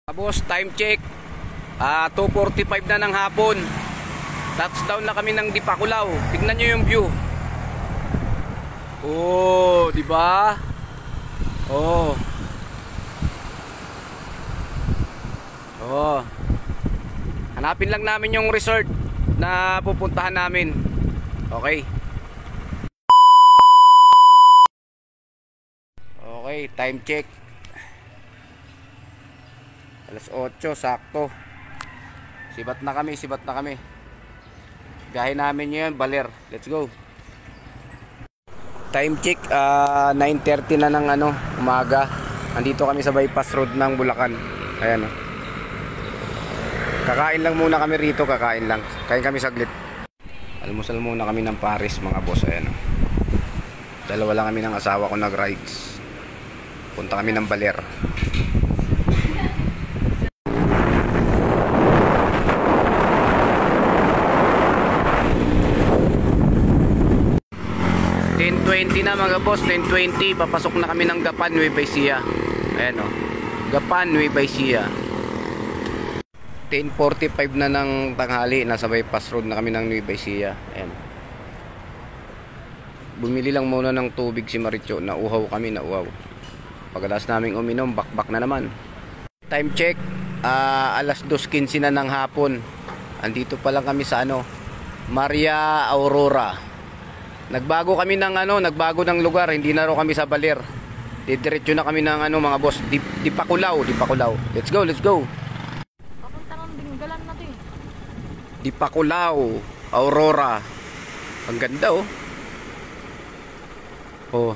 Boss, time check. 2:45 na ng hapon. Touchdown na kami ng Dipakulaw. Tingnan nyo yung view. Oh, di ba? Oh. Oh. Hanapin lang namin yung resort na pupuntahan namin. Okay. Okay, time check. Alas 8, sakto. Sibat na kami. Biyahe namin yun, Baler. Let's go. Time check, 9:30 na ng umaga. Andito kami sa bypass road ng Bulacan. Ayan o. Kakain lang muna kami rito, Kain kami saglit. Almusal muna kami ng Paris, mga boss. Ayan o. Dalawa lang kami ng asawa ko nag-rides. Punta kami ng Baler. Na mga boss, 10:20 papasok na kami ng Gapan, Nueva Ecija. Ayan o, Gapan, Nueva Ecija. 10:45 na ng tanghali, nasa bypass road na kami ng Nueva Ecija. Ayan. Bumili lang muna ng tubig si Maricho, nauhaw kami. Pagkatapos naming uminom, bakbak na naman. Time check, alas 2:15 na ng hapon. Andito pa lang kami sa Maria Aurora. Nagbago ng lugar, hindi na raw kami sa Baler. Didiretso na kami ng mga boss, Dipakulaw. Let's go. Papunta ng Dinggalan natin. Dipakulaw, Aurora. Ang ganda oh. Oh.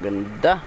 Ganda.